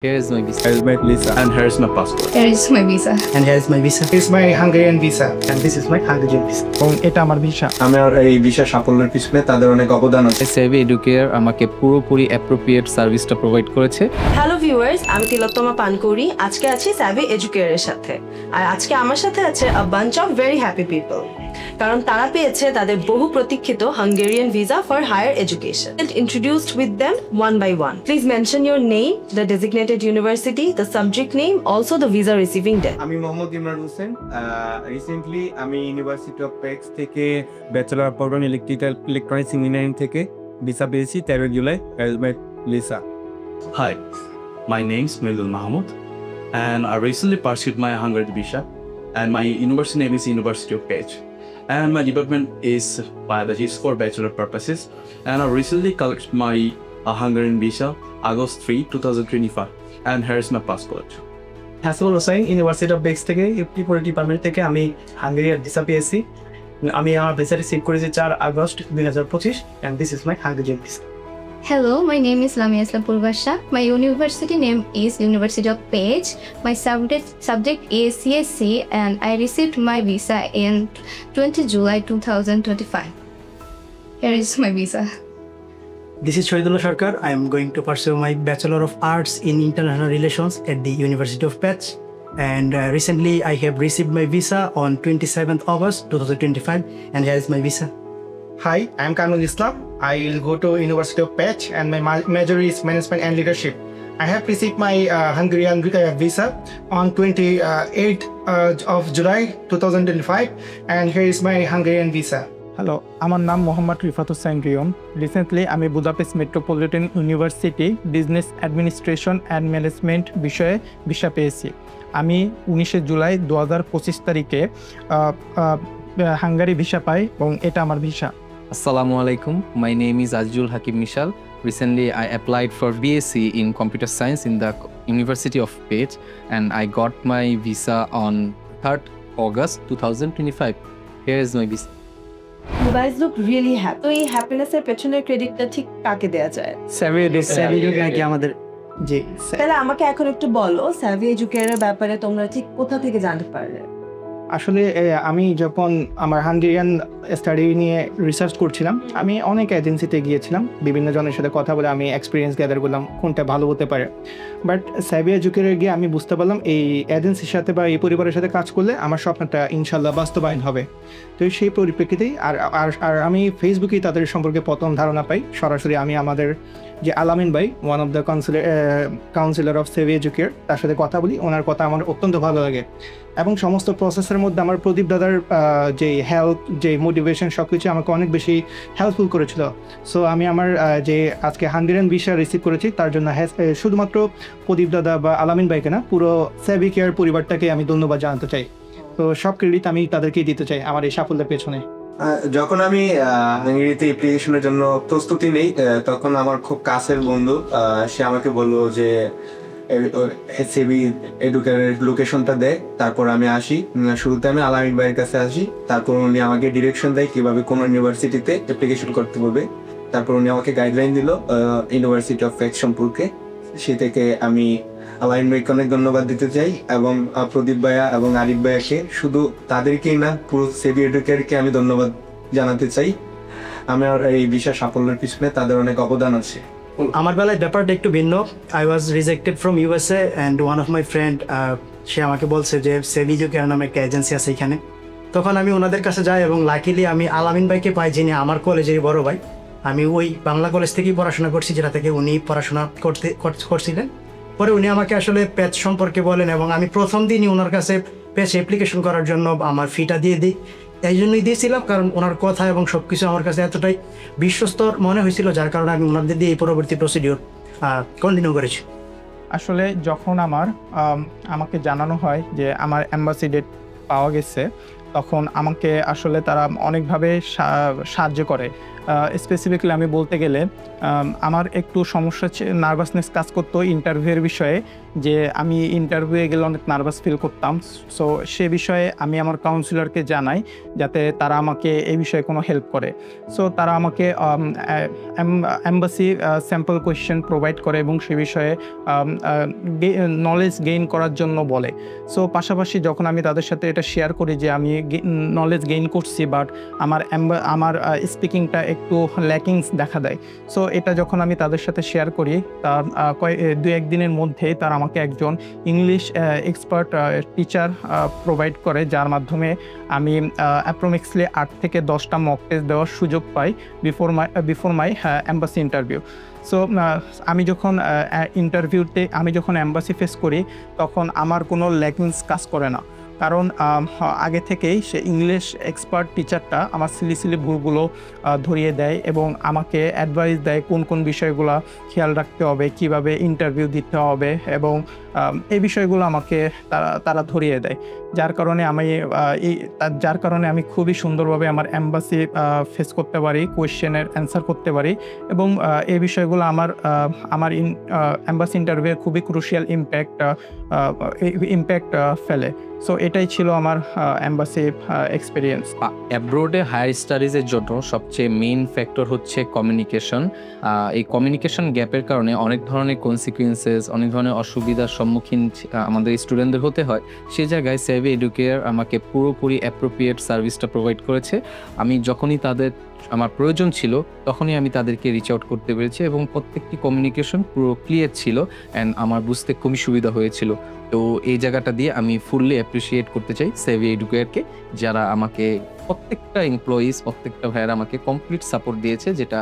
Here is my visa. Here is my visa. And here is my passport. Here is my visa. And here is my visa. This is my Hungarian visa. And this is my Hungarian visa. এবং এটা আমার visa. আমার এই visa সাফল্যের পিছনে তাদের অনেক অবদান আছে। সেভি এডুকেয়ার আমাকে পুরোপুরি অ্যাপ্রোপ্রিয়েট সার্ভিসটা প্রোভাইড করেছে। হ্যালো ভিউয়ার্স, আমি তিলোত্তমা পানকৌড়ি। আজকে আছি সেভি এডুকেয়ারের সাথে, আর আজকে আমার সাথে আছে a bunch of very happy people, কারণ তারা পেয়েছে তাদের বহু প্রতীক্ষিত Hungarian visa for higher education. Introduced with them one by one. Please mention your name, the designated university, the subject name, also the visa receiving date. আমি Mohammad Imran Hossain. Recently আমি university of pecks থেকে bachelor of electronics engineering থেকে visa পেয়েছি 13 July. Visa. Hi, my name is Milul Mahmoud, and I recently pursued my Hungarian visa, and my university name is University of Pech. And my department is biology for bachelor purposes, and I recently collected my Hungarian visa August 3, 2025, and here's my passport. Hasibul Hossain, university of বেক্স থেকে ইউপিপোলি department থেকে আমি Hungarian visa পেয়েছি। আমি আমার visa receive করেছি 4 August 2025, and this is my Hungarian visa. Hello, my name is Lamia Islam Purvasha. My university name is University of Page. My subject is CSC, and I received my visa in 20 July 2025. Here is my visa. This is Shohidullah Sarkar. I am going to pursue my Bachelor of Arts in International Relations at the University of Pech, and recently I have received my visa on 27th August 2025, and here is my visa. Hi, I am Kamil Islam. I will go to University of Pech, and my major is Management and Leadership. I have received my Hungarian visa on 28th of July 2025, and here is my Hungarian visa. Hello, আমার নাম Mohammad Rifat Hossain রিয়ম। Recently আমি Budapest metropolitan university business administration and management বিষয়ে visa পেয়েছি। আমি 19 জুলাই 2025 তারিখে Hungary visa পাই, এবং এটা আমার visa. Assalamu alaikum. My name is Azjul Hakim Mishal. Recently, I applied for BSc in Computer Science in the University of Pech, and I got my visa on 3rd August 2025. Here is my visa. You guys look really happy. তো এই হ্যাপিনেসের পেছনের ক্রেডিটটা ঠিক কাকে দেয়া যায়? সেভি নাকি আমাদের জি। তাহলে আমাকে এখন একটু বলো, সেভি এডুকেয়ারের ব্যাপারে তোমরা ঠিক কোথা থেকে জানতে পারলে? আসলে আমি যখন আমার হাঙ্গেরিয়ান স্টাডি নিয়ে রিসার্চ করছিলাম, আমি অনেক এজেন্সিতে গিয়েছিলাম, বিভিন্ন জনের সাথে কথা বলে আমি এক্সপিরিয়েন্স গ্যাদার করলাম কোনটা ভালো হতে পারে। বাট সেভি এডুকেয়ারে গিয়ে আমি বুঝতে পারলাম এই এজেন্সির সাথে বা এই পরিবারের সাথে কাজ করলে আমার স্বপ্নটা ইনশাল্লাহ বাস্তবায়ন হবে। তো সেই পরিপ্রেক্ষিতেই আর আমি ফেসবুকেই তাদের সম্পর্কে প্রথম ধারণা পাই। সরাসরি আমি আমাদের যে আলামিন ভাই, one of the councillor of Sevi educare, তার সাথে কথা বলি। ওনার কথা আমার অত্যন্ত ভালো লাগে, এবং সমস্ত প্রসেসের মধ্যে আমার প্রদীপ দাদার যে হেল্প, যে মোটিভেশন, সব কিছু আমাকে অনেক বেশি হেল্পফুল করেছিল। সো আমি আমার যে আজকে হাঙ্গেরিয়ান ভিসা রিসিভ করেছি তার জন্য শুধুমাত্র প্রদীপ দাদা বা আলামিন ভাইকে না, পুরো সেভি কেয়ার পরিবারটাকে আমি ধন্যবাদ জানাতে চাই। তো সব ক্রেডিট আমি তাদেরকেই দিতে চাই আমার এই সাফল্যের পেছনে। যখন আমি হাঙ্গেরিতে অ্যাপ্লিকেশনের জন্য প্রস্তুতি নেই, তখন আমার খুব কাছের বন্ধু সে আমাকে বললো যে সেভি এডুকেয়ারের লোকেশনটা দেয়, তারপর আমি আসি। শুরুতে আমি আলামিন ভাইয়ের কাছে আসি, তারপর উনি আমাকে ডিরেকশন দেয় কিভাবে কোন ইউনিভার্সিটিতে অ্যাপ্লিকেশন করতে হবে। তারপর উনি আমাকে গাইডলাইন দিল ইউনিভার্সিটি অফ পেক্স সম্পর্কে। সে থেকে আমি আলামিন ভাইকে অনেক ধন্যবাদ দিতে চাই, এবং প্রদীপ ভাইয়া এবং আরিফ ভাইয়াকে, শুধু তাদেরকেই না পুরো সেভি এডুকেয়ারকে আমি ধন্যবাদ জানাতে চাই। আমার এই ভিসা সাফল্যের পিছনে তাদের অনেক অবদান আছে। আমার বেলায় ব্যাপারটা একটু ভিন্ন। I was rejected from USA, and one of my friend সে আমাকে বলছে যে সেভি এডুকেয়ার নামে একটা এজেন্সি আছে এখানে। তখন আমি ওনাদের কাছে যাই, এবং লাকিলি আমি আলামিন ভাইকে পাই, যিনি আমার কলেজেরই বড় ভাই। আমি ওই বাংলা কলেজ থেকেই পড়াশোনা করছি, যেটা থেকে উনি পড়াশোনা করছিলেন। পরে উনি আমাকে আসলে প্যাচ সম্পর্কে বলেন, এবং আমি প্রথম দিনই ওনার কাছে প্যাচ অ্যাপ্লিকেশন করার জন্য আমার ফিটা দিয়ে দিই। এই জন্যই দিয়েছিলাম, কারণ ওনার কথা এবং সব কিছু আমার কাছে এতটাই বিশ্বস্ত মনে হয়েছিল, যার কারণে আমি ওনাদের দিয়ে এই পরবর্তী প্রসিডিওর কন্টিনিউ করেছি। আসলে যখন আমাকে জানানো হয় যে আমার অ্যাম্বাসি ডেট পাওয়া গেছে, তখন আমাকে আসলে তারা অনেকভাবে সাহায্য করে। স্পেসিফিকলি আমি বলতে গেলে আমার একটু সমস্যা নার্ভাসনেস কাজ করতো ইন্টারভিউয়ের বিষয়ে, যে আমি ইন্টারভিউয়ে গেলে অনেক নার্ভাস ফিল করতাম। সো সে বিষয়ে আমি আমার কাউন্সিলরকে জানাই যাতে তারা আমাকে এই বিষয়ে কোনো হেল্প করে। সো তারা আমাকে এম্বাসি স্যাম্পল কোয়েশ্চেন প্রোভাইড করে এবং সে বিষয়ে নলেজ গেইন করার জন্য বলে। সো পাশাপাশি যখন আমি তাদের সাথে এটা শেয়ার করি যে আমি নলেজ গেইন করছি, বাট আমার স্পিকিংটা একটু ল্যাকিংস দেখা দেয়, সো এটা যখন আমি তাদের সাথে শেয়ার করি, তার 2-1 দিনের মধ্যেই তারা আমাকে একজন ইংলিশ এক্সপার্ট টিচার প্রোভাইড করে, যার মাধ্যমে আমি অ্যাপ্রক্সিমেটলি 8 থেকে 10টা মক টেস্ট দেওয়ার সুযোগ পাই before my embassy interview. So আমি যখন এম্বাসি ফেস করি তখন আমার কোনো ল্যাকিংস কাজ করে না, কারণ আগে থেকেই সে ইংলিশ এক্সপার্ট টিচারটা আমার সিলি ভুলগুলো ধরিয়ে দেয় এবং আমাকে অ্যাডভাইস দেয় কোন কোন বিষয়গুলো খেয়াল রাখতে হবে, কিভাবে ইন্টারভিউ দিতে হবে, এবং এই বিষয়গুলো আমাকে তারা ধরিয়ে দেয়, যার কারণে আমি খুবই সুন্দরভাবে আমার এম্বাসি ফেস করতে পারি, কোয়েশ্চেনের অ্যান্সার করতে পারি, এবং এই বিষয়গুলো আমার এম্বাসি ইন্টারভিউ খুবই ক্রুশিয়াল ইম্প্যাক্ট ফেলে। সো এটাই ছিল আমার এম্বাসি এক্সপিরিয়েন্স। অ্যাব্রোডে হায়ার স্টাডিজের জন্য সবচেয়ে মেইন ফ্যাক্টর হচ্ছে কমিউনিকেশন। এই কমিউনিকেশন গ্যাপের কারণে অনেক ধরনের কনসিকুয়েন্সেস, অনেক ধরনের অসুবিধার সম্মুখীন আমাদের স্টুডেন্টদের হতে হয়। সে জায়গায় সেভি এডুকেয়ার আমাকে পুরোপুরি অ্যাপ্রোপ্রিয়েট সার্ভিসটা প্রোভাইড করেছে। আমি যখনই আমার প্রয়োজন ছিল তখনই আমি তাদেরকে রিচ আউট করতে পেরেছি এবং প্রত্যেকটি কমিউনিকেশন পুরো ক্লিয়ার ছিল অ্যান্ড আমার বুঝতে খুবই সুবিধা হয়েছিল। তো এই জায়গাটা দিয়ে আমি ফুললি অ্যাপ্রিসিয়েট করতে চাই সেভি এডুকেয়ারকে, যারা আমাকে প্রত্যেকটা এমপ্লয়িজ, প্রত্যেকটা ভাইয়ার আমাকে কমপ্লিট সাপোর্ট দিয়েছে, যেটা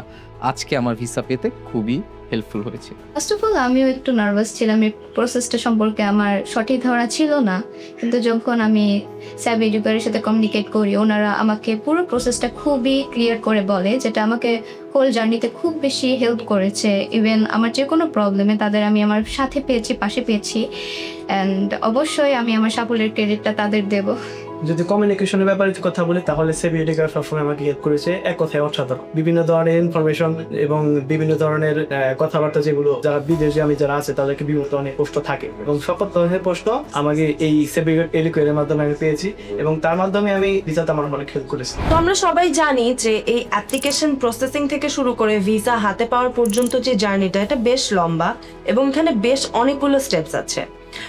আজকে আমার ভিসা পেতে খুবই হেল্পফুল হয়েছে। ফার্স্ট অফ অল আমিও একটু নার্ভাস ছিলাম, এই প্রসেসটা সম্পর্কে আমার সঠিক ধারণা ছিল না, কিন্তু যখন আমি সেভি এডুকেয়ারের সাথে কমিউনিকেট করি, ওনারা আমাকে পুরো প্রসেসটা খুবই ক্লিয়ার করে বলে, যেটা আমাকে হোল জার্নিতে খুব বেশি হেল্প করেছে। ইভেন আমার যে কোনো প্রবলেমে আমি আমার সাথে পেয়েছি, পাশে পেয়েছি, অ্যান্ড অবশ্যই আমি আমার সাফল্যের ক্রেডিটটা তাদের দেব। যদি কমিউনিকেশনের ব্যাপারে কথা বলি তাহলে সেভি এডুকেয়ার সবসময় আমাকে হেল্প করেছে এক কথায় অসাধারণ। বিভিন্ন ধরনের ইনফরমেশন এবং বিভিন্ন ধরনের কথাবার্তা, যেগুলো যারা বিদেশে যারা আছে তাদেরকে বিভিন্ন ধরনের প্রশ্ন থাকে, এবং সকল ধরনের প্রশ্ন আমাকে এই সেভি এডুকেয়ারের মাধ্যমে আমি পেয়েছি, এবং তার মাধ্যমে আমি ভিসাতে আমার অনেক হেল্প করেছি। তো আমরা সবাই জানি যে এই অ্যাপ্লিকেশন প্রসেসিং থেকে শুরু করে ভিসা হাতে পাওয়ার পর্যন্ত যে জার্নিটা, এটা বেশ লম্বা এবং এখানে বেশ অনেকগুলো স্টেপস আছে।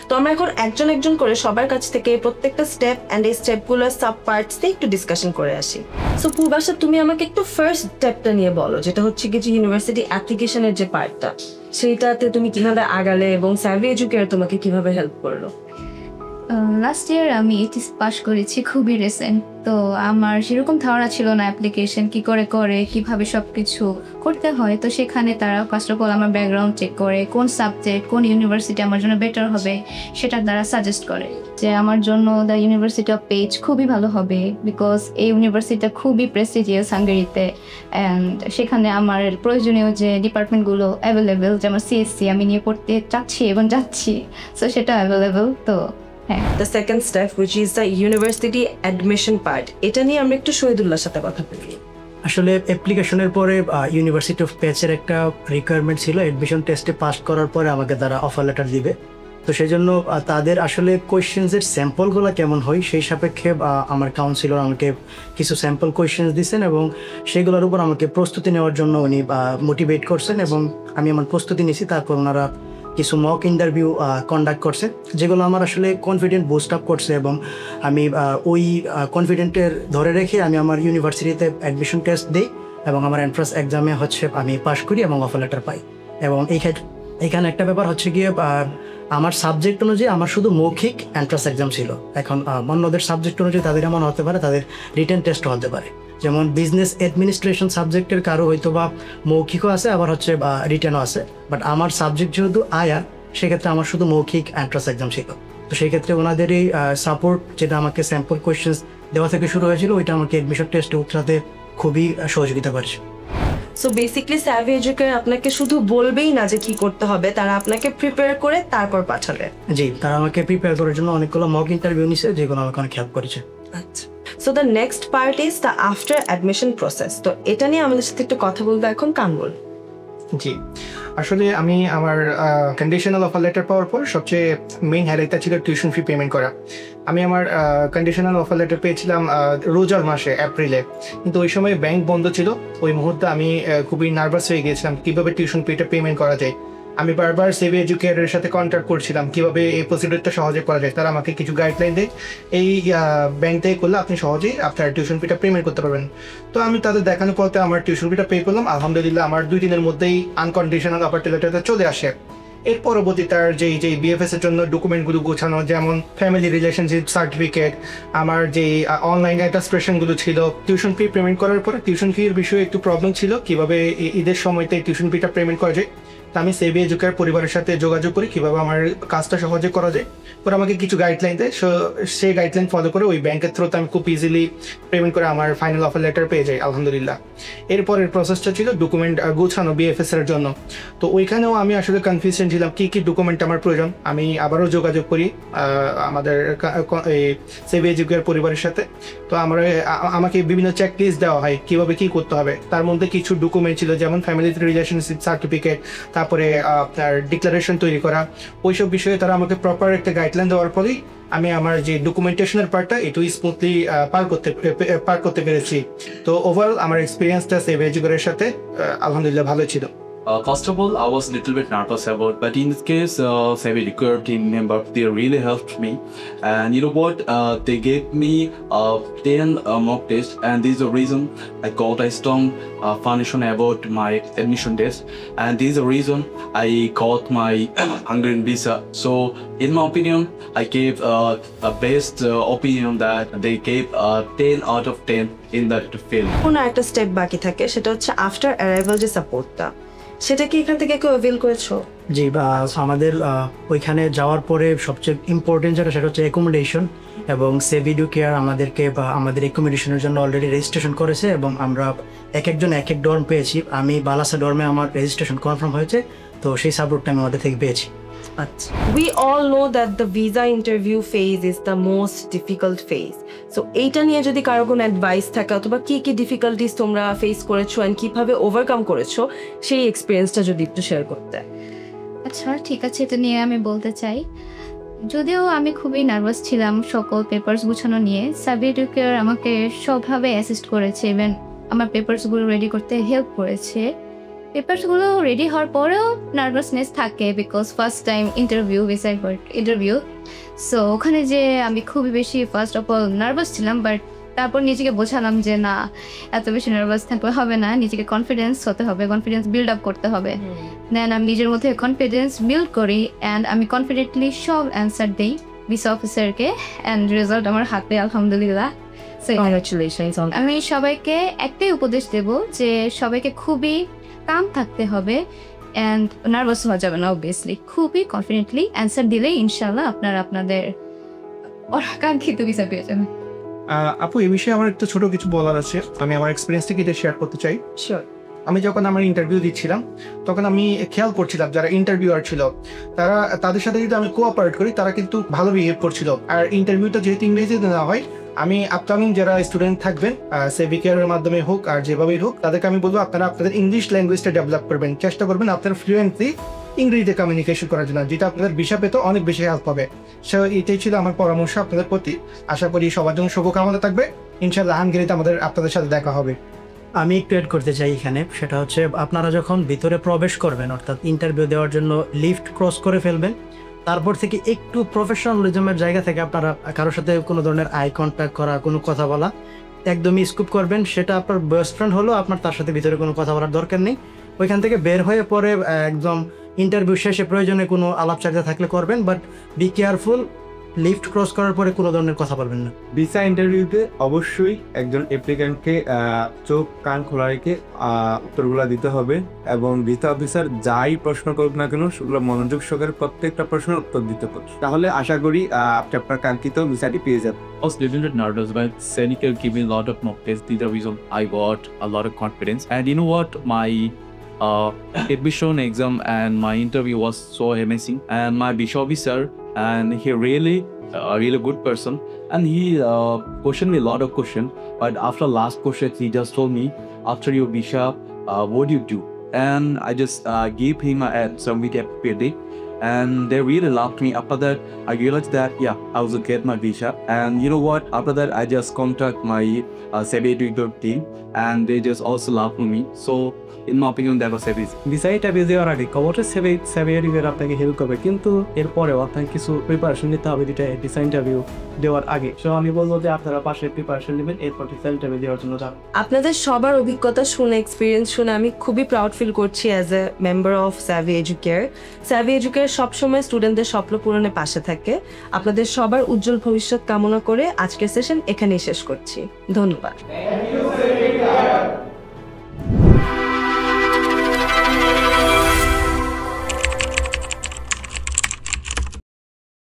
তো আমরা এখন একজন করে সবার কাছ থেকে প্রত্যেকটা স্টেপ এন্ড এই স্টেপগুলোর সাব পার্টস নিয়ে একটু ডিসকাশন করে আসি। সো পূর্বাশা, তুমি আমাকে একটু ফার্স্ট স্টেপটা নিয়ে বলো, যেটা হচ্ছে কি যে ইউনিভার্সিটি অ্যাপ্লিকেশনের যে পার্টটা, সেইটাতে তুমি কিভাবে আগালে এবং সেভি এডুকেয়ার তোমাকে কিভাবে হেল্প করলো? লাস্ট ইয়ার আমি এইচএস পাস করেছি, খুবই রিসেন্ট। তো আমার সেরকম ধারণা ছিল না অ্যাপ্লিকেশন কি করে কিভাবে সব কিছু করতে হয়। তো সেখানে তারা ফার্স্ট অফ অল আমার ব্যাকগ্রাউন্ড চেক করে, কোন সাবজেক্ট, কোন ইউনিভার্সিটি আমার জন্য বেটার হবে সেটা তারা সাজেস্ট করে, যে আমার জন্য দ্য ইউনিভার্সিটি অফ পেজ খুবই ভালো হবে, বিকজ এই ইউনিভার্সিটিটা খুবই প্রেস্টিজিয়াস হাঙ্গেরিতে, অ্যান্ড সেখানে আমার প্রয়োজনীয় যে ডিপার্টমেন্টগুলো অ্যাভেলেবেল, যেমন সিএসসি আমি নিয়ে পড়তে চাচ্ছি এবং যাচ্ছি, সো সেটা অ্যাভেলেবেল। তো The second step, which is the university admission part, এটা নিয়ে আমরা একটু শহীদুল্লাহর সাথে কথা বলি। আসলে অ্যাপ্লিকেশনের পরে ইউনিভার্সিটি অফ পেজের একটা রিকোয়ারমেন্ট ছিল, অ্যাডমিশন টেস্টে পাস করার পরে আমাকে তারা অফার লেটার দিবে। তো সেই জন্য তাদের আসলে কোয়েশ্চেন্সের স্যাম্পলগুলো কেমন হয় সেই সাপেক্ষে আমার কাউন্সিলর আমাকে কিছু স্যাম্পল কোয়েশ্চেন্স দিচ্ছেন এবং সেগুলোর উপর আমাকে প্রস্তুতি নেওয়ার জন্য উনি মোটিভেট করছেন, এবং আমি আমার প্রস্তুতি নিয়েছি। তারপর ওনারা কিছু মক ইন্টারভিউ কন্ডাক্ট করছে, যেগুলো আমার আসলে কনফিডেন্ট বুস্ট আপ করছে, এবং আমি ওই কনফিডেন্টের ধরে রেখে আমি আমার ইউনিভার্সিটিতে অ্যাডমিশন টেস্ট দিই, এবং আমার এন্ট্রান্স এক্সামে আমি পাশ করি এবং অফার লেটার পাই। এবং এইখানে একটা ব্যাপার হচ্ছে গিয়ে আমার সাবজেক্ট অনুযায়ী আমার শুধু মৌখিক এন্ট্রান্স এক্সাম ছিল। এখন অন্যদের সাবজেক্ট অনুযায়ী তাদের এমন হতে পারে, তাদের রিটেন টেস্টও হতে পারে। যেমন বিজনেস অ্যাডমিনিস্ট্রেশন সাবজেক্টের কারো হয়তো বা মৌখিকও আছে, আবার রিটেনও আছে, বাট আমার সাবজেক্ট যেহেতু আয়া, সেক্ষেত্রে আমার শুধু মৌখিক এন্ট্রান্স এক্সাম ছিল। তো সেই ক্ষেত্রে ওনাদের এই সাপোর্ট, যেটা আমাকে স্যাম্পল কোয়েশ্চেন্স দেওয়া থেকে শুরু হয়েছিল, ওইটা আমাকে অ্যাডমিশন টেস্টে উতরাতে খুবই সহযোগিতা করছে। সো বেসিক্যালি সেভি এডুকেয়ার আপনাকে শুধু বলবেই না যে কি করতে হবে, তারা আপনাকে প্রিপেয়ার করে তারপর পাঠাবে। জি, তারা আমাকে প্রিপেয়ার করার জন্য অনেকগুলো মক ইন্টারভিউ নিছে, যেগুলো আমাকে অনেক হেল্প করেছে। আচ্ছা, so so the next part is the after admission process. তো এটা নিয়ে আমাদের সাথে একটু কথা বলবো এখন কামরুল। জি, আসলে আমি আমার কন্ডিশনাল অফার লেটার পাওয়ার পর সবচেয়ে মেইন হাইলাইটটা ছিল টিউশন ফি পেমেন্ট করা। আমি আমার কন্ডিশনাল অফার লেটার পেয়েছিলাম রোজার মাসে, এপ্রিলে, কিন্তু ওই সময় ব্যাংক বন্ধ ছিল। ওই মুহূর্তে আমি খুবই নার্ভাস হয়ে গিয়েছিলাম কীভাবে টিউশন ফিটা পেমেন্ট করা যায়। আমি বারবার সেভি এডুকেটরের সাথে কন্ট্যাক্ট করছিলাম কীভাবে এই প্রসিডিউরটা সহজে করা যায়। তারা আমাকে কিছু গাইডলাইন দেয়, এই ব্যাংক থেকে করলে আপনি সহজেই আপনার টিউশন ফিটা পেমেন্ট করতে পারবেন। তো আমি তাদের দেখানোর পথে আমার টিউশন ফিটা পে করলাম। আলহামদুলিল্লাহ আমার 2 দিনের মধ্যেই আনকন্ডিশনাল অফার লেটারটা চলে আসে। এর পরবর্তী তার যেই বিএফএস এর জন্য ডকুমেন্টগুলো গোছানো, যেমন ফ্যামিলি রিলেশনশিপ সার্টিফিকেট, আমার যেই অনলাইন অ্যাটাস্টেশনগুলো ছিল, টিউশন ফি পেমেন্ট করার পরে টিউশন ফির বিষয়ে একটু প্রবলেম ছিল কীভাবে ঈদের সময়তে টিউশন ফিটা পেমেন্ট করা যায়। তা আমি সেভি এডুকেয়ার পরিবারের সাথে যোগাযোগ করি কীভাবে আমার কাজটা সহজে করা যায়। পরে আমাকে কিছু গাইডলাইন দেয়, সেই গাইডলাইন ফলো করে ওই ব্যাংকের থ্রুতে আমি খুব ইজিলি পেমেন্ট করে আমার ফাইনাল অফার লেটার পেয়ে যাই আলহামদুলিল্লাহ। এরপরের প্রসেসটা ছিল ডকুমেন্ট গোছানো বিএফএস এর জন্য। তো ওইখানেও আমি আসলে কনফিউশন ছিলাম কী কী ডকুমেন্ট আমার প্রয়োজন। আমি আবারও যোগাযোগ করি আমাদের সেভি এডুকেয়ার পরিবারের সাথে। তো আমাকে বিভিন্ন চেক লিস্ট দেওয়া হয় কীভাবে কী করতে হবে। তার মধ্যে কিছু ডকুমেন্ট ছিল যেমন ফ্যামিলি রিলেশনশিপ সার্টিফিকেট, তারপরে আপনার ডিক্লারেশন তৈরি করা, ওইসব বিষয়ে তারা আমাকে প্রপার একটা গাইডলাইন দেওয়ার ফলেই আমি আমার যে ডকুমেন্টেশনের পার্টটা একটু স্মুথলি পার করতে পেরেছি। তো ওভারঅল আমার এক্সপিরিয়েন্সটা সেভি এডুকেয়ারের সাথে আলহামদুলিল্লাহ ভালো ছিল। First of all, I was a little bit nervous about, but in this case, Savvy Recurve team member, they really helped me. And you know what? They gave me 10 mock tests, and this is the reason I got a strong foundation about my admission test. And this is the reason I got my Hungarian visa. So, in my opinion, I gave a best opinion that they gave 10 out of 10 in that field. কোনো একটা step বাকি থাকে, সেটা হচ্ছে after arrival যে সাপোর্টটা, সেটা কি এখান থেকে কেউ অ্যাভেল করেছো? জি, বা আমাদের ওইখানে যাওয়ার পরে সবচেয়ে ইম্পর্টেন্ট যেটা সেটা হচ্ছে অ্যাকোমোডেশন, এবং সেভি এডুকেয়ার আমাদেরকে বা আমাদের অ্যাকোমোডেশনের জন্য অলরেডি রেজিস্ট্রেশন করেছে, এবং আমরা একজন এক এক ডর্ম পেয়েছি। আমি বালাসা ডর্মে আমার রেজিস্ট্রেশন কনফার্ম হয়েছে, তো সেই সাপোর্টটা আমি আমাদের থেকে পেয়েছি। আচ্ছা, we all know that the visa interview phase is the most difficult phase. So এইটা নিয়ে যদি কারো কোনো অ্যাডভাইস থাকে অথবা কি কি ডিফিকাল্টিস তোমরা ফেস করেছো এন্ড কিভাবে ওভারকাম করেছো, সেই এক্সপেরিয়েন্সটা যদি একটু শেয়ার করতে। আচ্ছা ঠিক আছে, এটা নিয়ে আমি বলতে চাই। যদিও আমি খুবই নার্ভাস ছিলাম সকল পেপারস গুছানো নিয়ে, সেভি এডুকেয়ার আমাকে সবভাবে অ্যাসিস্ট করেছে, ইভেন আমার পেপারসগুলো রেডি করতে হেল্প করেছে। পেপারসগুলো রেডি হওয়ার পরেও নার্ভাসনেস থাকে, because first time interview, interview. So ওখানে যে আমি খুবই বেশি ফার্স্ট অফ অল নার্ভাস ছিলাম, বাট তারপর নিজেকে বোঝালাম যে না, এত বেশি নার্ভাস থাকলে হবে না, নিজেকে কনফিডেন্স হতে হবে, কনফিডেন্স বিল্ড আপ করতে হবে। দেন আমি নিজের মধ্যে কনফিডেন্স বিল্ড করি অ্যান্ড আমি কনফিডেন্টলি সব অ্যান্সার দিই ভিসা অফিসারকে, অ্যান্ড রেজাল্ট আমার হাতে আলহামদুলিল্লাহ। কংগ্রাচুলেশনস। আমি সবাইকে একটাই উপদেশ দেব যে সবাইকে খুবই কাম থাকতে হবে অ্যান্ড নার্ভাস হওয়া যাবে না। অবভিয়াসলি খুবই কনফিডেন্টলি অ্যান্সার দিলেই ইনশাল্লাহ আপনারা আপনাদের অকাঙ্ক্ষিত ভিসা পেয়ে যাবেন। আপু, এই বিষয়ে আমার একটু ছোট কিছু বলার আছে, আমি আমার এক্সপিরিয়েন্স থেকে এটা শেয়ার করতে চাই। শিওর। আমি যখন আমার ইন্টারভিউ দিচ্ছিলাম তখন আমি খেয়াল করছিলাম যারা ইন্টারভিউয়ার ছিল তাদের সাথে যদি আমি কোঅপারেট করি তারা কিন্তু ভালো বিহেভ করছিল। আর ইন্টারভিউটা যেহেতু ইংরেজিতে নেওয়া হয়, আমি আপকামিং যারা স্টুডেন্ট থাকবেন সেভি কেয়ারের মাধ্যমে হোক আর যেভাবেই হোক, তাদেরকে আমি বলবো আপনারা আপনাদের ইংলিশ ল্যাঙ্গুয়েজটা ডেভেলপ করবেন, চেষ্টা করবেন আপনার ফ্লুয়েন্টলি ইংরেজিতে কমিউনিকেশন করার জন্য, যেটা আপনাদের ভিসা পেতে অনেক বেশি হেল্প হবে। সো এটাই ছিল আমার পরামর্শ আপনাদের প্রতি। আশা করি সবার জন্য শুভকামনা থাকবে। ইনশাআল্লাহ হাঙ্গেরিতে আপনাদের সাথে দেখা হবে। আমি একটু অ্যাড করতে চাই এখানে, সেটা হচ্ছে আপনারা যখন ভিতরে প্রবেশ করবেন, অর্থাৎ ইন্টারভিউ দেওয়ার জন্য লিফট ক্রস করে ফেলবেন, তারপর থেকে একটু প্রফেশনালিজমের জায়গা থেকে আপনারা কারোর সাথে কোনো ধরনের আই কন্ট্যাক্ট করা, কোনো কথা বলা একদমই স্কুপ করবেন। সেটা আপনার বেস্ট ফ্রেন্ড হলো, আপনার তার সাথে ভিতরে কোনো কথা বলার দরকার নেই। ওইখান থেকে বের হয়ে পরে একদম ইন্টারভিউ শেষে প্রয়োজনে কোনো আলাপচারিতা থাকলে করবেন, but be careful, lift cross করার পরে কোনো ধরনের কথা বলবেন না। ভিসা ইন্টারভিউতে অবশ্যই একজন অ্যাপ্লিক্যান্টকে চোখ কান খোলা রেখে উত্তরগুলো দিতে হবে, এবং ভিসা অফিসার যাই প্রশ্ন করুক না কেন সেগুলো মনোযোগ সহকারে প্রত্যেকটা প্রশ্নের উত্তর দিতে পারবে। তাহলে আশা করি আপনি আপনার কাঙ্ক্ষিত ভিসাটি পেয়ে যাবেন। I was a little bit nervous, but Seneca gave me a lot of mock tests. These are the reason I got a lot of confidence. And you know what? My admission exam and my interview was so amazing. And my visa officer, and he really a really good person. and he questioned me a lot of questions. But after last question, he just told me, after your visa, what do you do? And I just gave him an answer with appropriately. And they really loved me. After that, I realized that I was get my visa. And you know what? After that, I just contact my Savvy Educator team, and they just also loved me. So in my opinion, that was everything. Visa interview দেওয়ার আগে অবশ্যই Sevi educator আপনাকে help করবে, কিন্তু এরপরেও আপনাকে কিছু preparation নিতে হবে ভিসা ইন্টারভিউ দেওয়ার আগে। সো আমি বলবো যে আপনারা পাশে প্রিপারেশন নেবেন, এরপর ভিসা ইন্টারভিউ দেওয়ার জন্য যান। আপনাদের সবার অভিজ্ঞতা শুনে, এক্সপিরিয়েন্স শুনে আমি খুবই প্রাউড ফিল করছি as a member of Savvy Educare. Savvy Educare সবসময় স্টুডেন্টদের স্বপ্ন পূরণে পাশে থাকে। আপনাদের সবার উজ্জ্বল ভবিষ্যৎ কামনা করে আজকের সেশন এখানেই শেষ করছি। ধন্যবাদ।